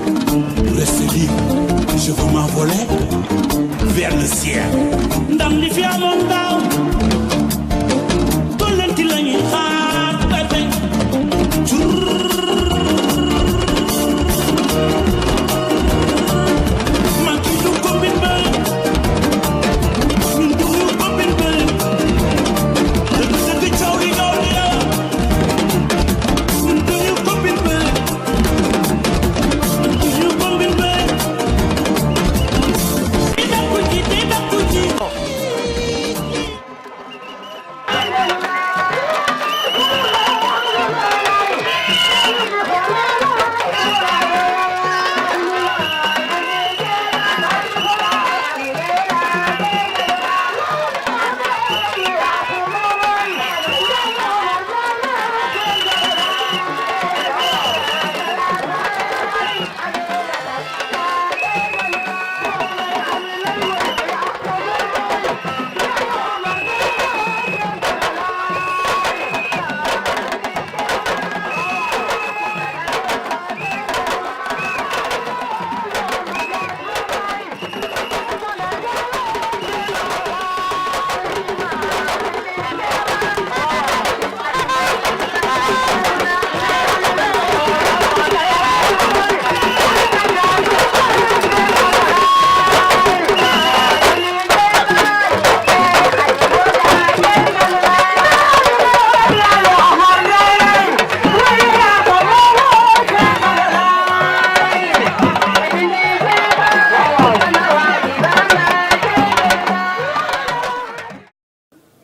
Pour rester libre, je veux m'envoler vers le ciel. Ndam li fi amoon daaw tollanti la ñuy xaar bébé. Man ki du ko bin bëri ñun du ko bin bëri dëgg coow li ñoo di la ñun du ko bin bëri ñun du ko bin bëri di bakku ji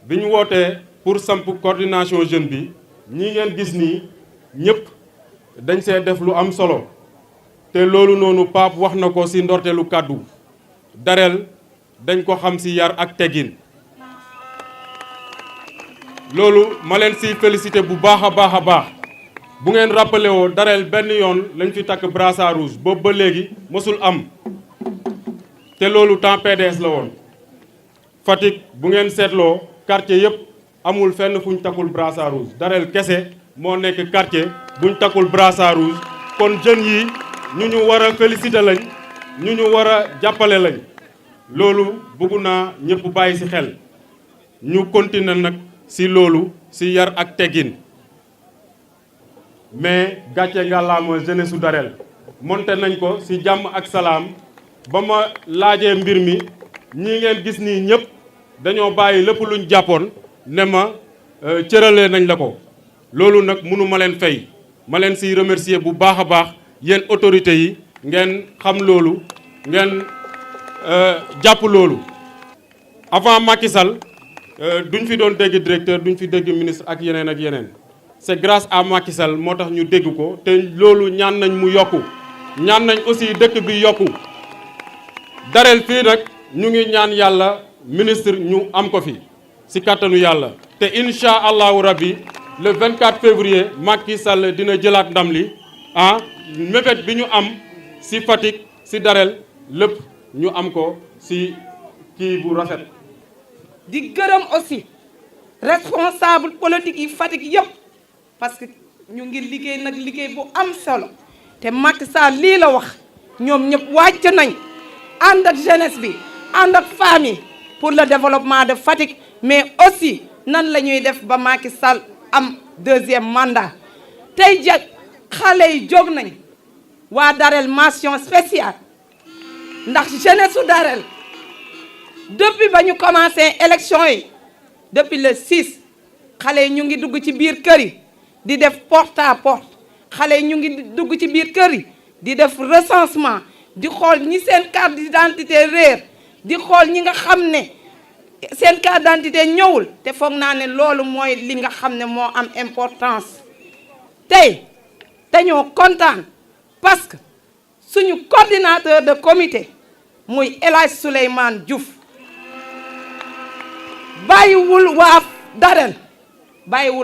bi ñu wootee pour samp coordination jeune bi ñi ngeen gis nii ñëpp dañ see def lu am solo te loolu noonu Pape wax na ko ci ndorteelu kàddu Darel dañ ko xam ci yar ak teggin loolu ma leen ci félicité bu baax a baax bu ngeen rappelé woo Darel benn yoon lañ fi takk brassard rouge boobu ba léegi mosul am te loolu temps PDS la woon Fatick bu ngeen seetloo quartier yëpp amul fenn fu ñu takkul brassard rouge Darel kese moo nekk quartier buñ takkul brassard rouge kon jeunes yi ñu ñu war a féliciter lañ ñu ñu war a jàppale lañ loolu bëgg naa ñëpp bàyyi ci xel ñu continuer nag ci loolu ci yar ak teggin mais gàcce ngàllaama jeunesse su Darel monté nañ ko ci jàmm ak salaam ba ma laajee mbir mi ñi ngeen gis nii ñëpp dañoo bàyyi lépp luñ jàppoon ne ma cëralee nañ la ko loolu nag mënu ma leen fay ma leen ciy remercier bu baax a baax yéen autorités yi ngeen xam loolu ngeen jàpp loolu. avant Macky Sall duñ fi doon dégg directeur duñ fi dégg ministre ak yeneen c'est grâce à Macky Sall moo tax ñu dégg ko te loolu ñaan nañ mu yokku ñaan nañ aussi dëkk bi yokku Darel fii nag ñu ngi ñaan yàlla ministre ñu am ko fi ci kàttanu yàlla te incha allahu rabbi le 24 février Macky Sall dina jëlaat ndam li mébét bi ñu am ci Fatick ci Darel lépp ñu am ko ci kii bu rafet. di gërëm aussi responsable politique yi Fatick yëpp parce que ñu ngi liggéey nag liggéey bu am solo te Macky Sall lii la wax ñoom ñëpp wàcc nañ ànd ak jeunesse bi ànd ak famille pour le développement de Fatick mais aussi nan la ñuy def ba Macky Sall am deuxième mandat tey jag xale yi jóg nañ waa Darel mention spéciale ndax jeunesse su Darel depuis ba ñu commencé élection yi depuis le 6 xale yi ñu ngi dugg ci biir kër yi di def porte à porte xale yi ñu ngi dugg ci biir kër yi di def recensement di xool ñi seen carte d'identité réer di xool ñi nga xam ne seen carte d'identité ñëwul te foog naa ne loolu mooy li nga xam ne moo am importance tey dañoo kontaan parce que suñu coordinateur de comité muy El Hadj Souleymane Diouf bàyyiwul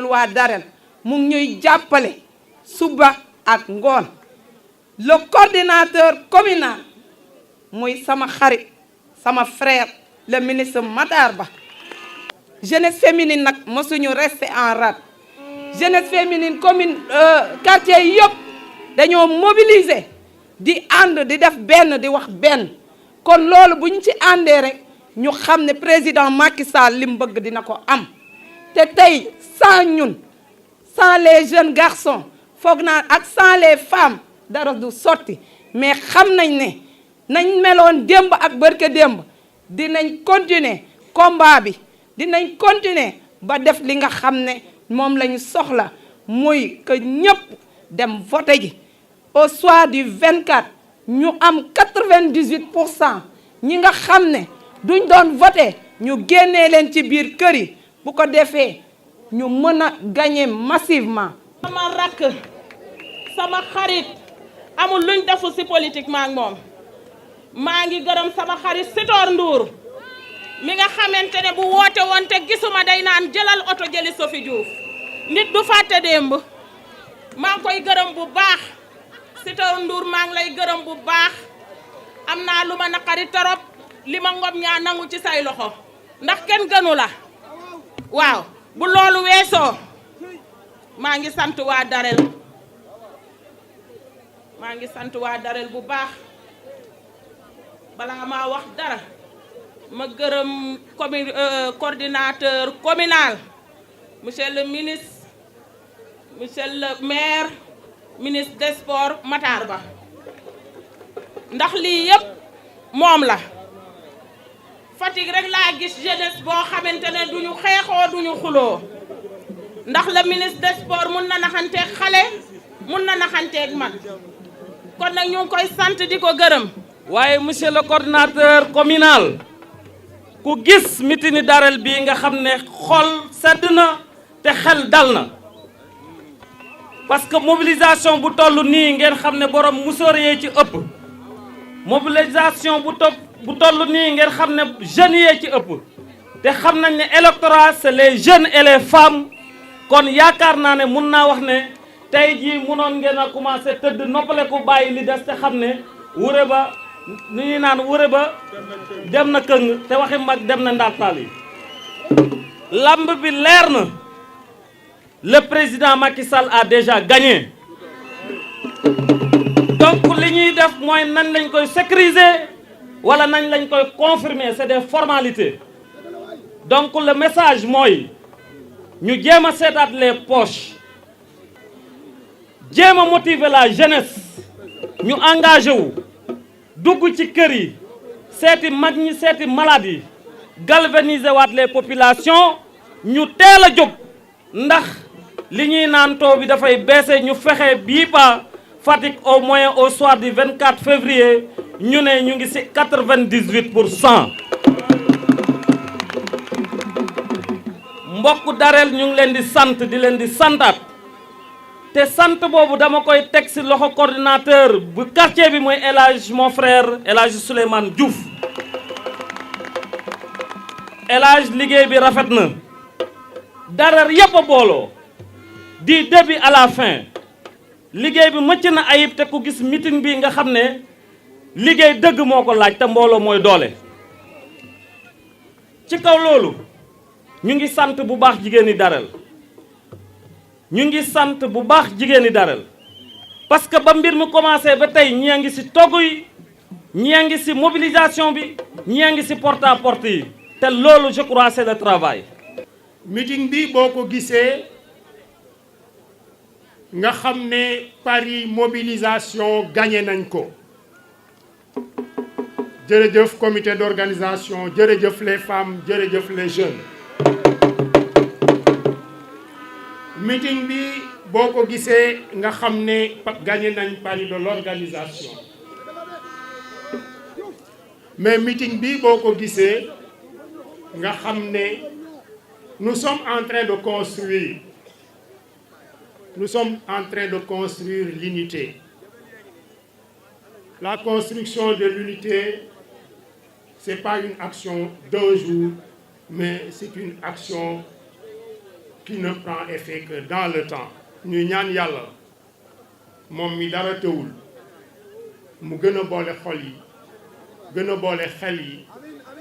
waa Darel mu ngi ñuy jàppale suba ak ngoon le coordinateur communal muy sama xarit sama frère le ministre Matar Ba jeunesse féminine nag mosuñu rester en rade jeunesse féminine commune quartier yi yëpp dañoo mobiliser di ànd di def benn di wax benn kon loolu bu ñu ci àndee rek ñu xam ne président Macky Sall li mu bëgg dina ko am te tey sans ñun sans les jeunes garçons foog naa ak sans les femmes dara du sotti mais xam nañ ne nañ meloon démb ak bërke démb dinañ continuer combat bi dinañ continuer ba def li nga xam ne moom la ñu soxla muy que ñëpp dem voté ji au soir du 24 ñu am 98% ñi nga xam ne duñ doon voté ñu génnee leen ci biir kër yi bu ko defee ñu mën a gagner massivement. sama rakk sama xarit amul luñ defu ci politique ma ak moom maa ngi gërëm sama xarit Sitor Ndour mi nga xamante ne bu woote woon te gisuma day naan jëlal oto jëli Sophie Diouf nit du fàtte démb maa ngi koy gërëm bu baax Sitor Ndour maa ngi lay gërëm bu baax am naa lu ma naqari torop li ma Ngom ñaa nangu ci say loxo ndax kenn gënu la waaw bu loolu weesoo maa ngi sant waa Darel bu baax balaa maa wax dara ma gërëm coordinateur communal monsieur le ministre monsieur le maire ministre des sports Matar Ba ndax lii yëpp moom la Fatick rek laa gis jeunesse boo xamante ne duñu xeexoo duñu xuloo ndax le ministre des sports mun na naxanteeg xale mun na naxanteeg mag kon nag ñu ngi koy sant di ko gërëm. waaye monsieur le coordinateur communal ku gis mitini Darel bi nga xam ne xol sedd na te xel dal na parce que mobilisation bu toll nii ngeen xam ne borom musóor yee ci ëpp mobilisation bu toll nii ngeen xam ne jeunes yee ci ëpp te xam nañ ne électorat c'est les jeunes et les femmes kon yaakaar naa ne mun naa wax ne tey jii munoon ngeen a commencé tëdd noppale ku bàyyi li des te xam ne wure ba ni ñuy naan wure ba dem na këng te waxi mag dem na ndartaal yi lamb bi leer na le président Macky Sall a déjà gagné donc li ñuy def mooy nañ lañ koy sécuriser wala nañ lañ koy confirmer c'est des formalités donc le message mooy ñu jéem a seetaat les poches jéem a motiver la jeunesse ñu engagé wu dugg ci kër yi seeti mag ñi seeti malade yi galvaniser waat les populations ñu teel a jóg ndax li ñuy naan taux bi dafay baisser ñu fexe bii pa Fatick au moins au soir du 24 février ñu ne ñu ngi ci 98%. mbokk Darel ñu ngi leen di sant di leen di santaat te sant boobu dama koy teg ci loxo coordinateur bu quartier bi mooy El Hadj mon frère El Hadj Souleymane Diouf El Hadj liggéey bi rafet na Darel yépp a booloo du début à la fin liggéey bi mëcc na ayib te ku gis meeting bi nga xam ne liggéey dëgg moo ko laaj te mbooloo mooy doole ci kaw loolu ñu ngi sant bu baax jigéeni Darel ñu ngi sant bu baax jigéeni Darel parce que ba mbir mi commencé ba tey ñii a ngi ci togg yi ñii a ngi ci mobilisation bi ñii a ngi ci porte à porte yi te loolu je crois c'est le travail. meeting bi boo ko gisee nga xam ne pari mobilisation gagné nañ ko jërëjëf comité d'organisation jërëjëf les femmes jërëjëf les jeunes. meeting bi boo ko gisee nga xam ne gagné nañ pari de l'organisation mais meeting bi boo ko gisee nga xam ne nous sommes en train de construire l'unité. La construction de l'unité, c'est pas une action d'un jour, mais c'est une action qui ne prend effet que dans le temps. ñu ñaan yàlla moom mi dara tëwul mu gën a boole xol yi gën a boole xel yi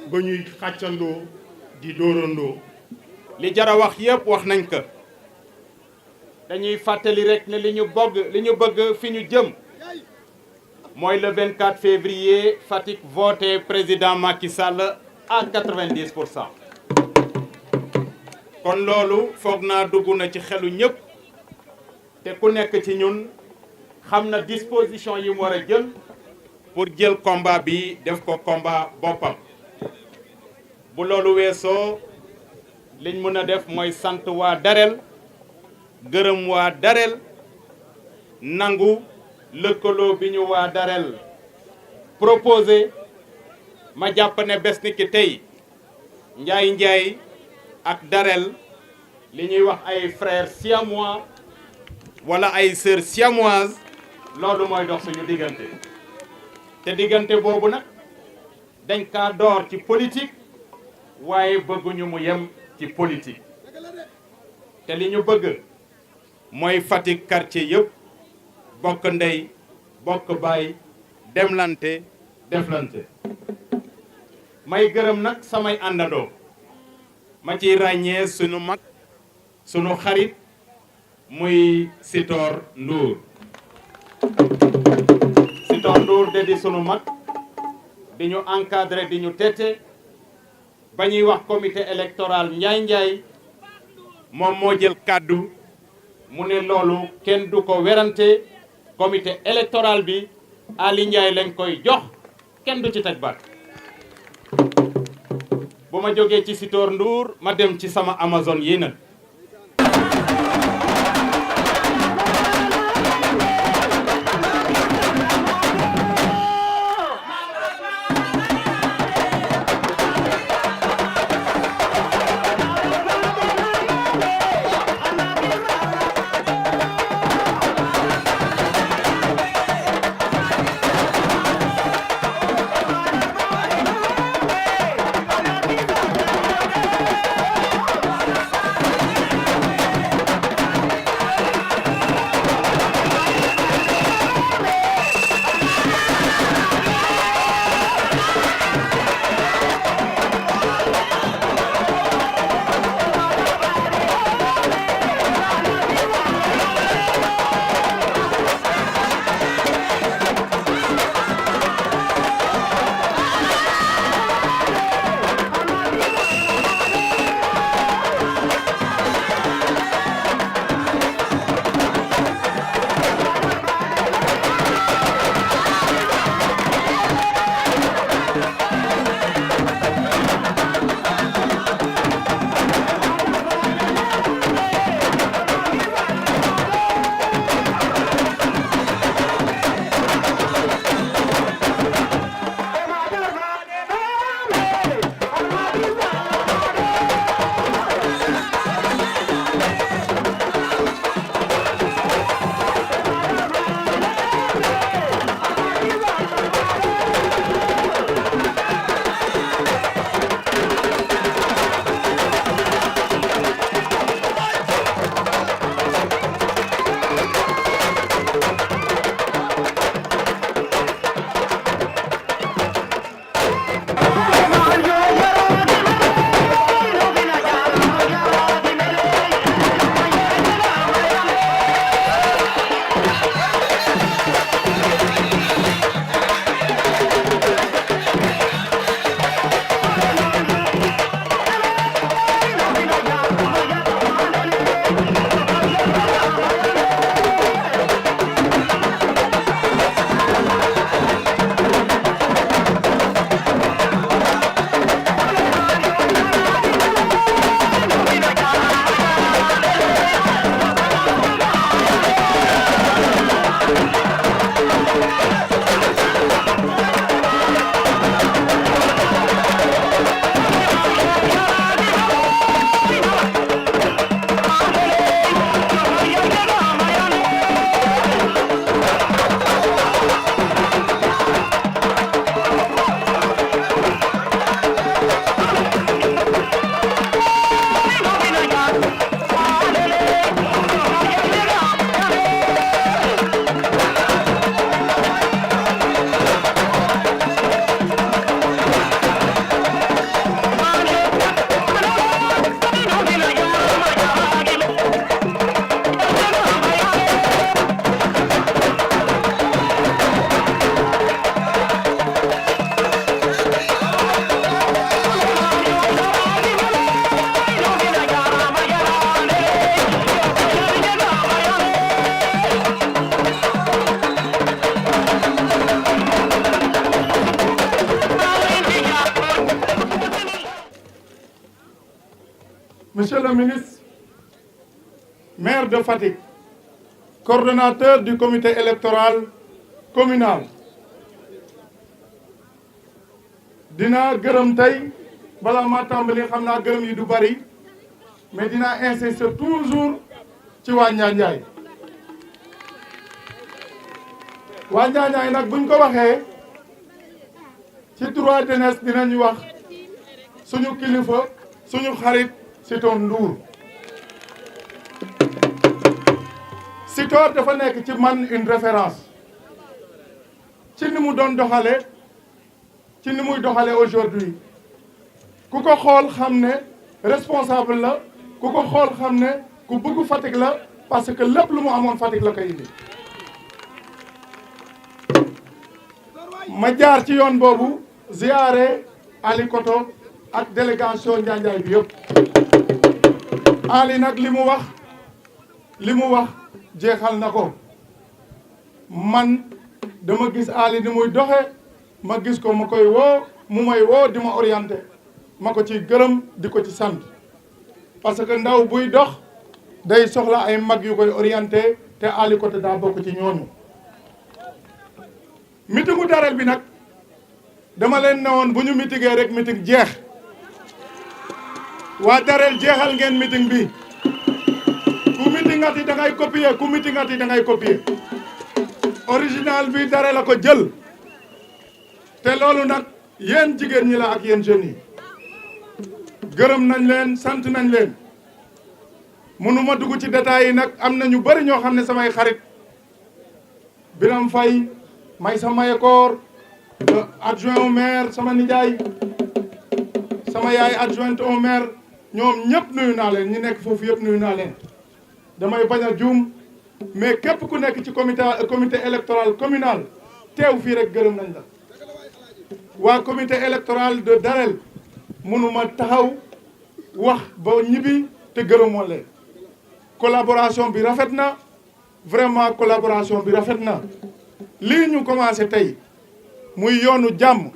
ba ñuy xàccandoo di dóorandoo. li jara wax yépp wax nañ ko dañuy fàttali rek ne li ñu bëgg fi ñu jëm mooy le 24 février Fatick voté président Macky Sall à 90%. kon loolu foog naa dugg na ci xelu ñëpp te ku nekk ci ñun xam na disposition yi mu war a jël pour jël combat bi def ko combat boppam. bu loolu weesoo liñ mën a def mooy sant waa Darel gërëm waa Darel nangu lëkkaloo bi ñu waa Darel proposé ma jàpp ne bés ni ki tey Njaay ak Darel li ñuy wax ay frères siamois wala ay sœurs siamoises loolu mooy dox suñu diggante te diggante boobu nag dañ kaa door ci politique waaye bëgguñu mu yem ci politique te li ñu bëgg mooy Fatick quartier yëpp bokk ndey bokk baay demlante deflante may gërëm nag samay àndandoo ma ciy ràññee sunu mag sunu xarit muy Sitor Ndour Sitor Ndour de di sunu mag di ñu encadré di ñu tette ba ñuy wax comité électoral Njaay moom moo jël kàddu mu ne loolu kenn du ko werante comité électoral bi Ali Ndiaye lañ koy jox kenn du ci teg baat bu ma jógee ci Sitor Ndour ma dem ci sama Amazone yi nag Monsieur le ministre, maire de Fatick, coordonnateur du comité électoral communal, dinaa gërëm tey balaa maa tàmbali xam naa gërëm yi du bari mais dinaa insister toujours ci waa Njaanjaay. waa Njaanjaay nag buñ ko waxee ci droit d'aînesse dinañu wax suñu kilifa suñu xarit Sitor Ndour. Sitor dafa nekk ci man une référence ci ni mu doon doxale ci ni muy doxale aujourd'hui ku ko xool xam ne responsable la ku ko xool xam ne ku bëgg Fatick la parce que lépp lu mu amoon Fatick la koy indi. ma jaar ci yoon boobu ziyaare Ali Koto ak délégation Njaanjaay bi yëpp. Ali nag li mu wax jeexal na ko man dama gis Ali ni muy doxe ma gis ko ma koy woo mu may woo di ma orienté ma ko ci gërëm di ko ci sant parce que ndaw buy dox day soxla ay mag yu koy orienté te Ali Koto daa bokk ci ñooñu. meetingu Darel bi nag dama leen ne woon bu ñu mitigee rek meeting jeex waa Darel jeexal ngeen meeting bi ku mitingati da ngay copier ku mitingati da ngay copier original bi Darel la ko jël te loolu nag yéen jigéen ñi la ak yéen jeunes yi gërëm nañ leen sant nañ leen mënuma dugg ci détails yi nag am na ñu bari ñoo xam ne samay xarit Biram Faye may sa mayekoor adjoint au maire sama nijaay sama yaay adjointe au maire ñoom ñëpp nuyu naa leen ñi nekk foofu yëpp nuyu naa leen damay bañ a juum mais képp ku nekk ci comité électoral communal teew fii rek gërëm nañ la waa comité électoral de Darel mënuma taxaw wax ba ñibbi te gërëmoo leen collaboration bi rafet na vraiment collaboration bi rafet na lii ñu commencé tey muy yoonu jàmm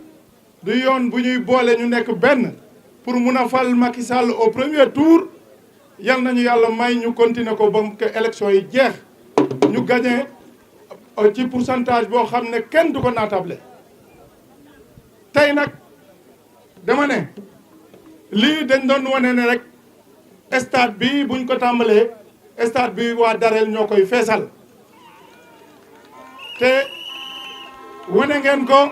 du yoon bu ñuy boole ñu nekk benn pour mun a fal Macky Sall au premier tour yal nañu yàlla may ñu continuer ko ba que élection yi jeex ñu gagné ci pourcentage boo xam ne kenn du ko naatable tey nag dama ne lii dañ doon wane ne rek stade bi buñ ko tàmbalee stade bi waa Darel ñoo koy feesal te wane ngeen ko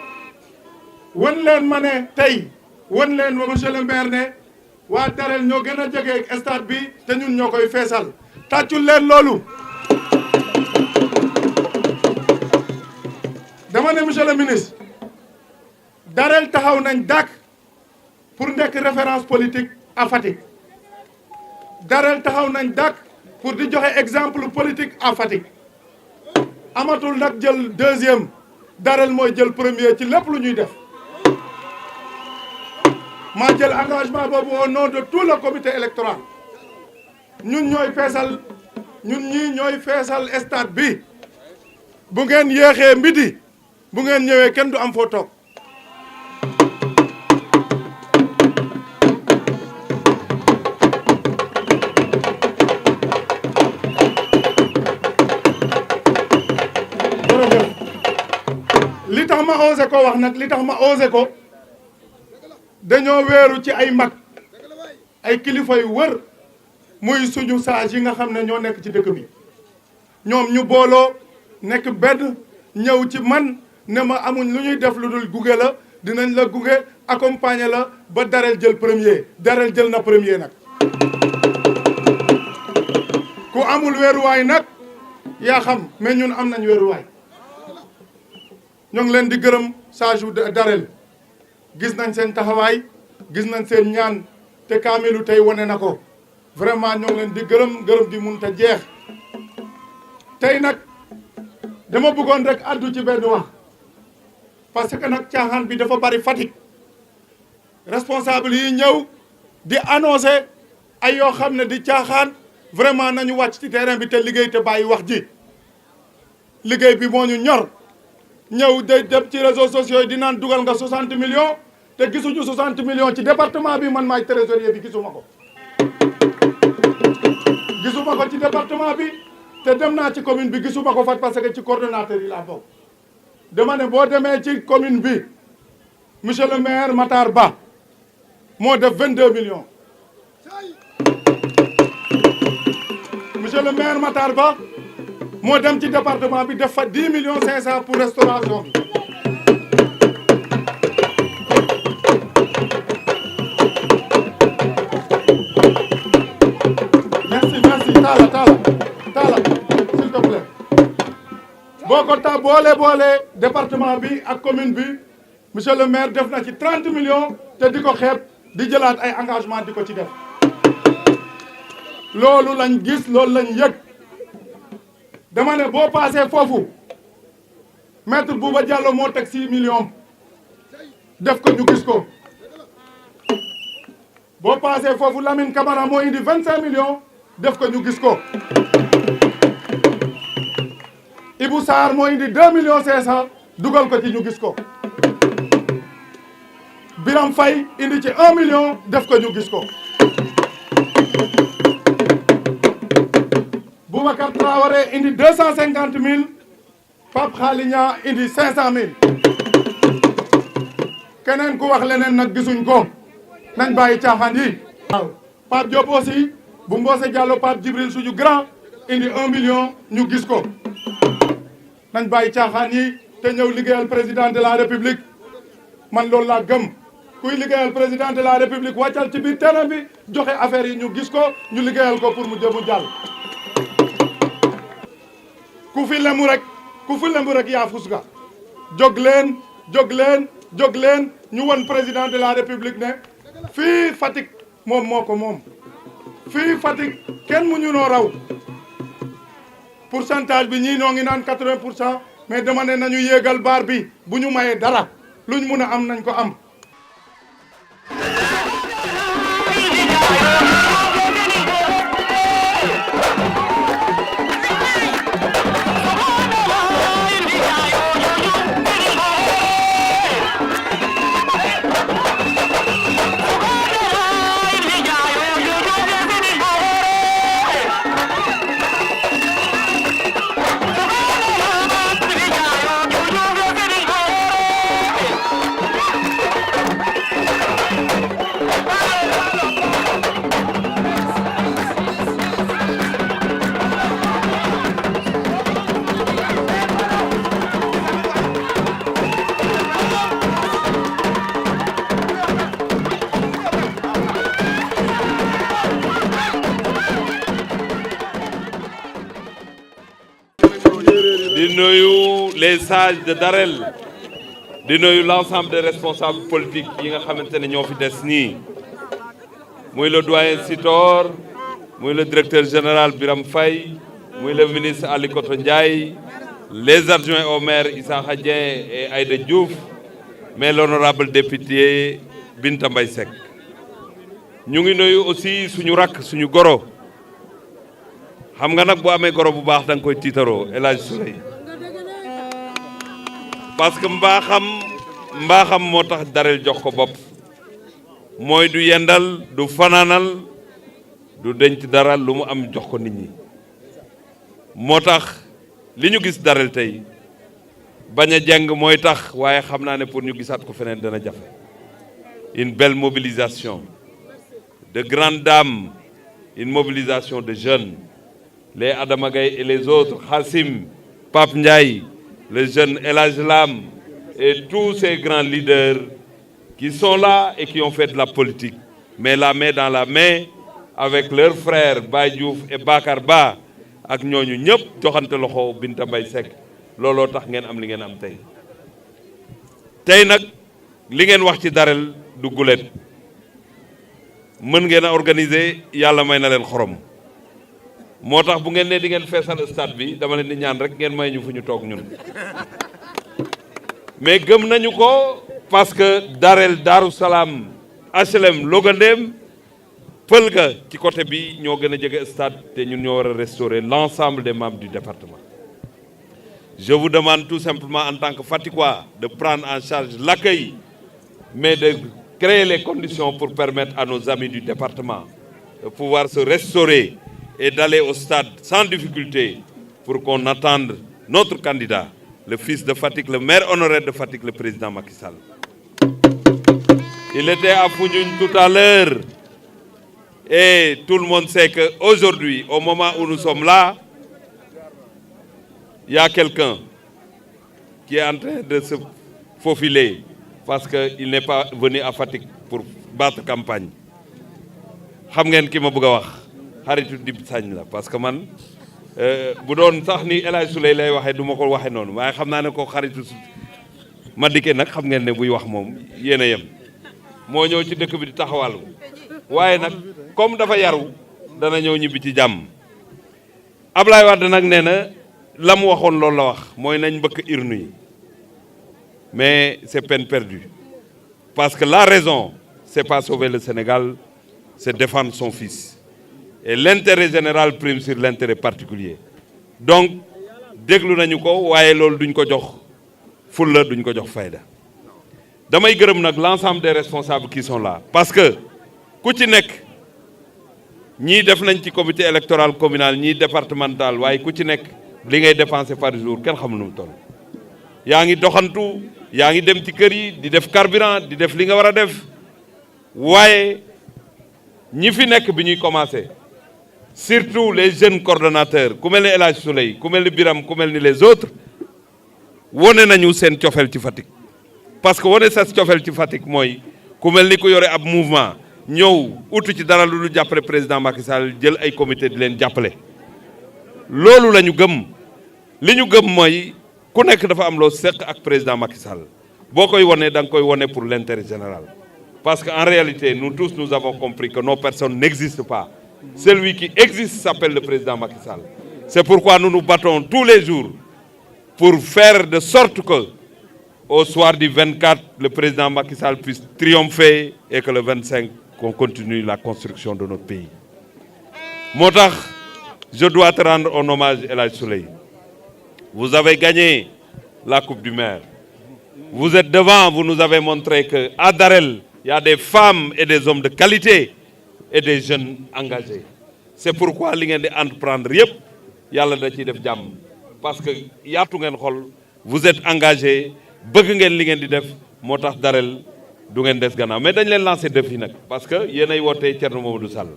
wan leen ma ne tey wan leen ma monsieur le maire ne waa Darel ñoo gën a jege stade bi te ñun ñoo koy feesal tàccul leen loolu. dama ne monsieur le ministre Darel taxaw nañ dàkk pour nekk référence politique à Fatick Darel taxaw nañ dàkk pour di joxe exemple politique à Fatick amatul nag jël deuxième Darel mooy jël premier ci lépp lu ñuy def maa jël engagement boobu au nom de tout le comité électoral ñun ñooy feesal ñun ñii ñooy feesal stade bi bu ngeen yéexee midi bu ngeen ñëwee kenn du am foo toog li tax ma osé ko wax nag li tax ma osé ko dañoo weeru ci ay mag ay kilifa yu wër muy suñu sage yi nga xam ne ñoo nekk ci dëkk bi ñoom ñu booloo nekk benn ñëw ci man ne ma amuñ lu ñuy def lu dul gunge la dinañ la gunge accompagner la ba Darel jël premier Darel jël na premier nag ku amul weeruwaay nag yaa xam mais ñun am nañ weeruwaay ñoo ngi leen di gërëm sage yu Darel gis nañ seen taxawaay gis nañ seen ñaan te kaamilu tey wane na ko vraiment ñoo ngi leen di gërëm di mun ta jeex tey nag dama bëggoon rek addu ci benn wax parce que nag caaxaan bi dafa bari Fatick responsable yi ñëw di annoncé ay yoo xam ne di caaxaan vraiment nañu wàcc ci terrain bi te liggéey te bàyyi wax ji liggéey bi moo ñu ñor ñëw day dem ci réseaux sociaux yi di naan dugal nga 60 millions te gisuñu 60 millions ci département bi man maay trésorier bi gisuma ko gisuma ko ci département bi te dem naa ci commune bi gisuma ko fa parce que ci coordonnateur yi laa bokk dama ne boo demee ci commune bi monsieur le maire Matar Ba moo def 22 millions monsieur le maire Matar Ba moo dem ci département bi def fa 10 millions 500 pour restauration bi merci Talla s'il te plaît boo ko boole département bi ak commune bi monsieur le maire def na ci 30 millions te di ko xeeb di jëlaat ay engagement di ko ci def loolu lañ gis loolu lañ yëg dama ne boo paasee foofu maître Bouba Diallo moo teg 6 millions def ko ñu gis ko boo paasee foofu Lamine Camara moo indi 25 millions def ko ñu gis ko Ibou Sarr moo indi 2 millions 500 dugal ko ci ñu gis ko Biram Faye indi ci 1 million def ko ñu gis ko Boubacar Traoré indi 250 000 Pape Khalinia indi 500 000 keneen ku wax leneen nag gisuñ ko nañ bàyyi caaxaan yi waaw Pape Diop aussi bu Mbose Diallo Pape Djibril suñu grand indi 1 million ñu gis ko nañ bàyyi caaxaan yi te ñëw liggéeyal président de la république man loolu laa gëm kuy liggéeyal président de la république wàccal ci biir terrain bi joxe affaire yi ñu gis ko ñu liggéeyal ko pour mu jëmu jàll ku fi lemu rek yaa fus nga jóg leen ñu won président de la république ne fii Fatick moom moo ko moom fii Fatick kenn mu ñu noo raw pourcentage bi ñii noo ngi naan 80% mais dama ne nañu yéegal baar bi bu ñu mayee dara luñ mun a am nañ ko am di nuyu les sages de Darel di nuyu l'ensemble des responsables politiques yi nga xamante ne ñoo fi des nii muy le doyen Sitor muy le directeur général Biram Faye muy le ministre Ali Koto Ndiaye les adjoints au maire Issakha Dieng et Aïda Diouf mais l'honorable député Binta Mbaye Seck ñu ngi nuyu aussi suñu rakk suñu goro xam nga nag boo amee goro bu baax da nga koy tiitaroo El Hadj Souley parce que mbaaxam moo tax Darel jox ko bopp mooy du yendal du fanaanal du denc dara lu mu am jox ko nit ñi moo tax li ñu gis Darel tey bañ a jàng mooy tax waaye xam naa ne pour ñu gisaat ko feneen dana jafe une belle mobilisation de grandes dames une mobilisation de jeunes les Adama Gaye et les autres Khassim Pape Ndiaye le jeune El Hadj Lam et tous ces grands leaders qui sont là et qui ont fait de la politique mais la main dans la main avec leurs frères Baye Diouf et Bakar Ba ak ñooñu ñëpp joxante loxo Binta Mbaye Seck looloo tax ngeen am li ngeen am tey nag li ngeen wax ci Darel du gulet mën ngeen a organiser yàlla may na leen xorom moo tax bu ngeen ne di ngeen feesal stade bi dama leen di ñaan rek ngeen may ñu fu ñu toog ñun mais gëm nañu ko parce que Darel Darou Salam HLM Logandem pël ga ci côté bi ñoo gën a jege stade te ñun ñoo war a restaurer l'ensemble des membres du département. Je vous demande tout simplement en tant que Fatickois de prendre en charge l'accueil mais de créer les conditions pour permettre à nos amis du département de pouvoir se restaurer et d'aller au stade sans difficulté pour qu'on attende notre candidat, le fils de Fatick, le maire honoraire de Fatick, le président Macky Sall. Il était à Foundiougne tout à l'heure et tout le monde sait qu'aujourd'hui, au moment où nous sommes là, il y a quelqu'un qui est en train de se faufiler parce qu'il n'est pas venu à Fatick pour battre campagne. Xam ngeen ki ma bëgg a wax xaritu Dib Sagne la parce que man bu doon sax ni El Hadj Souley lay waxee du ma ko waxee noonu waaye xam naa ne ko xaritu Madické nag xam ngeen ne buy wax moom yéen a yem moo ñëw ci dëkk bi di taxawalu waaye nag comme dafa yaru dana ñëw ñibbi ci jàmm. Ablaye Wade nag nee na la mu waxoon loolu la wax mooy nañ mbëkk urne yi mais c'est peine perdue parce que la raison c'est pas sauver le Sénégal, c'est défendre son fils. Et l'intérêt général prime sur l'intérêt particulier. Donc déglu nañu ko waaye loolu duñ ko jox fulla duñ ko jox fayda. damay gërëm nag l'ensemble des responsables qui sont là parce que ku ci nekk ñii def nañ ci comité électoral communal ñii départemental waaye ku ci nekk li ngay dépenser par jour kenn xamul nu mu toll. yaa ngi doxantu yaa ngi dem ci kër yi di def carburant di def li nga war a def waaye ñi fi nekk bi ñuy commencer surtout les jeunes coordonnateurs ku mel ni El Hadj Souley ku mel ni Biram ku mel ni les autres wone nañu seen cofeel ci Fatick. parce que wone sa cofeel ci Fatick mooy ku mel ni ku yore ab mouvement ñëw utu ci dara lu jàppale président Macky Sall jël ay comité di leen jàppale. loolu la ñu gëm li ñu gëm mooy ku nekk dafa am loo seq ak président Macky Sall boo koy wone da nga koy wone pour l'intérêt général. parce qu'en réalité nous tous nous avons compris que nos personnes n'existent pas. Celui qui existe s'appelle le président Macky Sall. C'est pourquoi nous nous battons tous les jours pour faire de sorte que au soir du 24, le président Macky Sall puisse triompher et que le 25, qu'on continue la construction de notre pays. Moo tax, je dois te rendre un hommage, El Hadj Souley. Vous avez gagné la Coupe du Maire. Vous êtes devant, vous nous avez montré qu'à Darel, il y a des femmes et des hommes de qualité et des jeunes engagés. C'est pourquoi li ngeen di entreprendre yëpp yàlla da ciy def jàmm parce que yaatu ngeen xol vous êtes engagés bëgg ngeen li ngeen di def moo tax Darel du ngeen des gannaaw mais dañ leen lancer défi nag parce que yéenay wootee Thierno Mamadou Sall.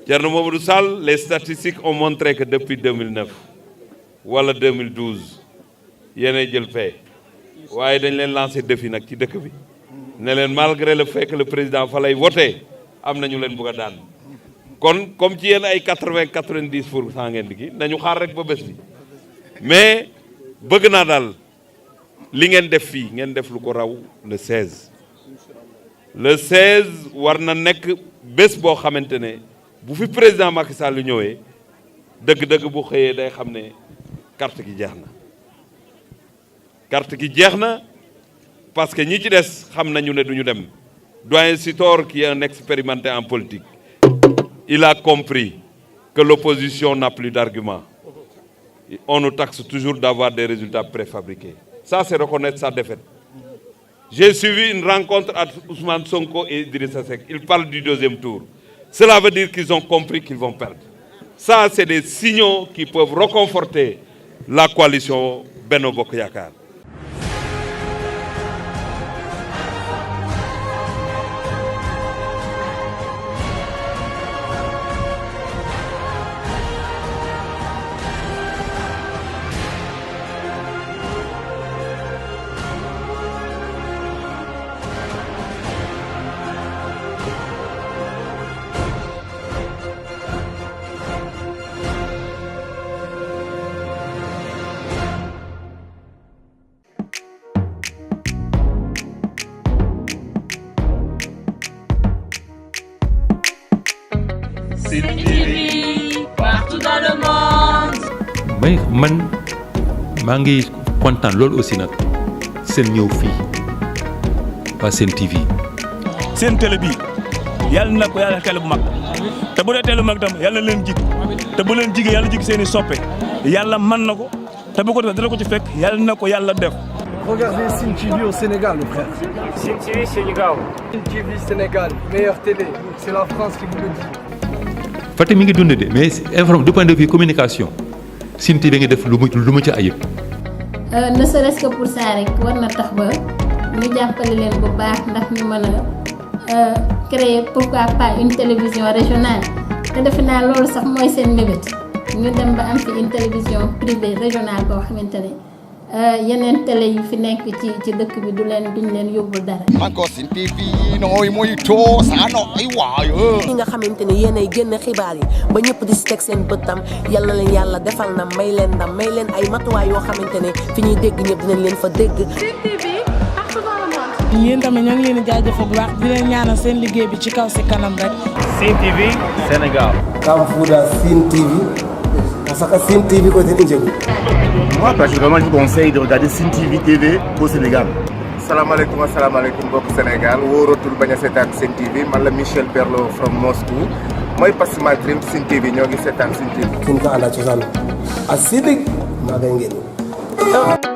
Thierno Mamadou Sall, les statistiques ont montré que depuis 2009 wala 2012 yéenay jël paie waaye dañ leen lancer défi nag ci dëkk bi ne leen malgré le fait que le président fa lay wootee am nañu leen bëgg a daan kon comme ci yéen ay 80-90% ngeen di kii nañu xaar rek ba bés bi mais bëgg naa daal li ngeen def fii ngeen def lu ko raw le 16. le 16 war na nekk bés boo xamante ne bu fi président Macky Sall ñëwee dëgg-dëgg bu xëyee day xam ne carte gi jeex na. carte gi jeex na parce que ñi ci des xam nañu ne duñu dem. Doyen Sitor, qui est un expérimenté en politique, il a compris que l'opposition n'a plus d'arguments. On nous taxe toujours d'avoir des résultats préfabriqués. Ça, c'est reconnaître sa défaite. J'ai suivi une rencontre entre Ousmane Sonko et Idrissa Seck. Ils parlent du deuxième tour. Cela veut dire qu'ils ont compris qu'ils vont perdre. Ça, c'est des signaux qui peuvent reconforter la coalition Benno Bokk Yakaar. Partout dans le monde. mais man maa ngi kontaan loolu aussi nag seen ñëw fii waa Sen TV. seen télé bi yàlla na ko yàlla télé bu mag te bu dee télé bu mag tam yàlla leen jig te bu leen jigee yàlla jig seen i soppe yàlla mën na ko te bu ko defee dara ko ci fekk yàlla na ko yàlla def. Regardez Sen TV au Sénégal, mon frère. Sen TV Sénégal. Sen TV Sénégal, meilleure télé. C'est la France qui vous le dit. Fatick mi ngi dund de mais informe du point de vue communication Sine TV nga def lu mu ci ayib. ne serait-ce que pour ça rek war na tax ba ñu jàppale leen bu baax ndax ñu mën a créer pourquoi pas une télévision régionale te defe naa loolu sax mooy seen mébét ñu dem ba am fi une télévision privée régionale boo xamante ne yeneen télé yi fi nekk ci dëkk bi duñ leen yóbbul dara. encore Sine TV nooy muy too saa nooy waayo. ñi nga xamante ne yéenay génn xibaar yi ba ñëpp di si teg seen bëttam yal na leen yàlla defal na may leen ndam may leen ay matuwaay yoo xamante ne fi ñuy dégg ñëpp dinañ leen fa dégg. Sine TV partout dans le monde. yéen tamit ñoo ngi leen di jaajëfal bu baax di leen ñaanal seen liggéey bi ci kaw si kanam rek. Sine TV Sénégal. Kamfuda Sine TV. Parce que Sine TV côté Ndjegu. Moi, particulièrement, je vous conseille de regarder Sine TV au Sénégal. Salam alaikum mbokk Sénégal wóoratul bañ a seetaan Sine TV man la Michel Perlo from Moscou mooy Passima Dream Sine TV ñoo ngi seetaan Sine TV. kin ko ala cosaan a sidik maa ngay ngeen